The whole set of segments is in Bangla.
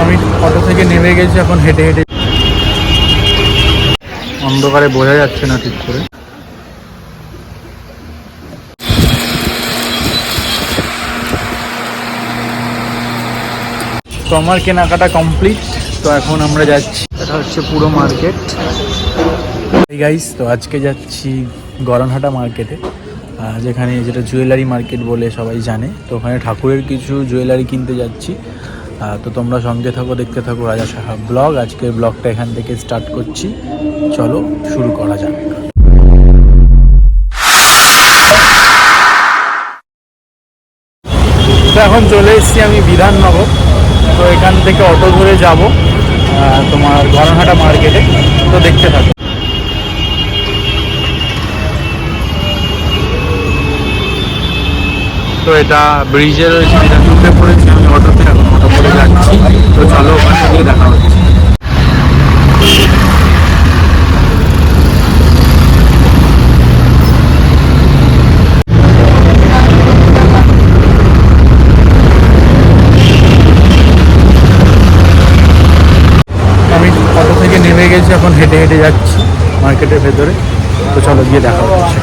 আমি অটো থেকে নেমে গেছি, এখন হেঁটে হেঁটে, অন্ধকারে বোঝা যাচ্ছে না ঠিক করে। তো আমার কেনাকাটা কমপ্লিট। তো এখন আমরা যাচ্ছি, এটা হচ্ছে পুরো মার্কেট। এই গাইস, তো আজকে যাচ্ছি গড়নহাটা মার্কেটে, যেখানে যেটা জুয়েলারি মার্কেট বলে সবাই জানে। তো ওখানে ঠাকুরের কিছু জুয়েলারি কিনতে যাচ্ছি। তো তোমরা সঙ্গে থাকো, দেখতে থাকো রাজা সাহা ব্লগ। আজকের ব্লগটা এখান থেকে স্টার্ট করছি, চলো শুরু করা যাক। তো এখন চলে এসেছি আমি বিধাননগর। তো এখান থেকে অটো ধরে যাব তোমার গড়নহাটা মার্কেটে। তো দেখতে থাকো। তো এটা ব্রিজে রয়েছে, বিধাননগরে পড়েছি আমি অটোতে, এখন অটো করে যাচ্ছি। তো চলো ওখানে গিয়ে দেখা হচ্ছে। আমি অটো থেকে নেমে গেছি, এখন হেঁটে হেঁটে যাচ্ছি মার্কেটের ভেতরে। তো চলো গিয়ে দেখা হচ্ছে।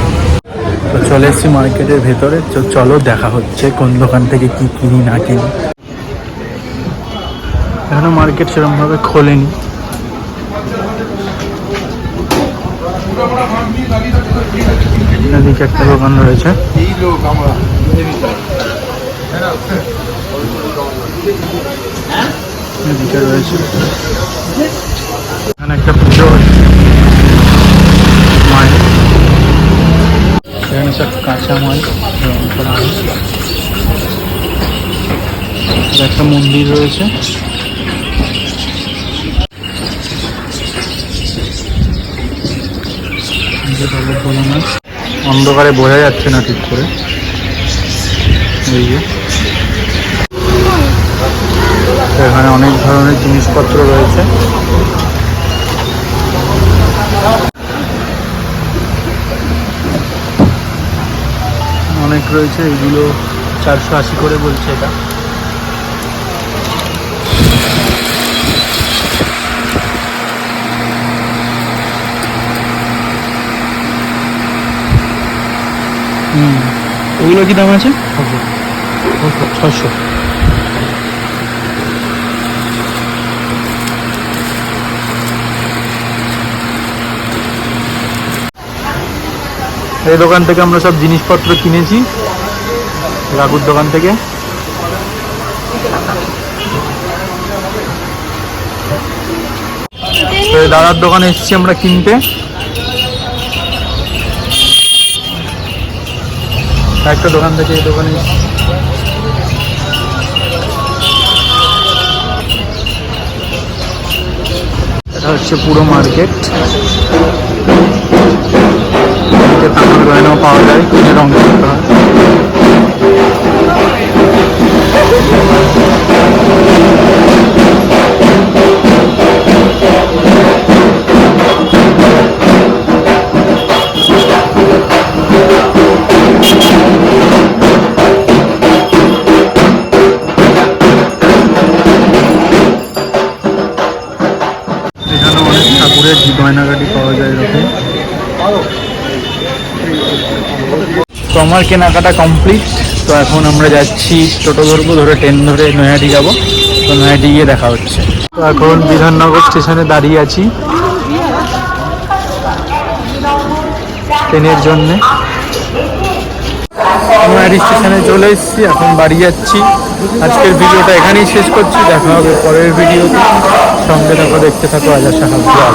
তো চলে এসেছি মার্কেটের ভেতরে। তো চলো দেখা হচ্ছে কোন দোকান থেকে কি কিনি না কিনি। এখনো মার্কেট সেরকমভাবে খোলেনি। এদিকে একটা দোকান রয়েছে, এদিকে রয়েছে, এখানে একটা পুজো হচ্ছে মায়ের। এখানে সব কাঁচামাল রং করা হয়। একটা মন্দির রয়েছে। অন্ধকারে বোঝা যাচ্ছে না ঠিক করে। এই যে এখানে অনেক ধরনের জিনিসপত্র রয়েছে। অনেক রয়েছে, এগুলো 480 করে বলছে এটা। ওগুলো কি দাম আছে? 600। এই দোকান থেকে আমরা সব জিনিসপত্র কিনেছি, রাগুর দোকান থেকে। তো দাদার দোকানে এসেছি আমরা কিনতে। একটা দোকান থেকে এই দোকানে এটা হচ্ছে পুরো মার্কেট। তামার গয়নাও পাওয়া যায়, কিনে রং করতে হয়। এখানে অনেক ঠাকুরের গয়নাগাটি পাওয়া যায় এরকম। তো আমার কেনাকাটা কমপ্লিট। তো এখন আমরা যাচ্ছি, টোটো ধরবো, ধরে ট্রেন ধরে নৈহাটি যাব। তো নৈহাটি গিয়ে দেখা হচ্ছে। তো এখন বিধাননগর স্টেশনে দাঁড়িয়ে আছি ট্রেনের জন্যে। নৈহাটি স্টেশনে চলে এসেছি, এখন বাড়ি যাচ্ছি। আজকের ভিডিওটা এখানেই শেষ করছি, দেখা হবে পরের ভিডিওতে। সঙ্গে থাকো, দেখতে থাকো রাজা সাহা ব্লগ।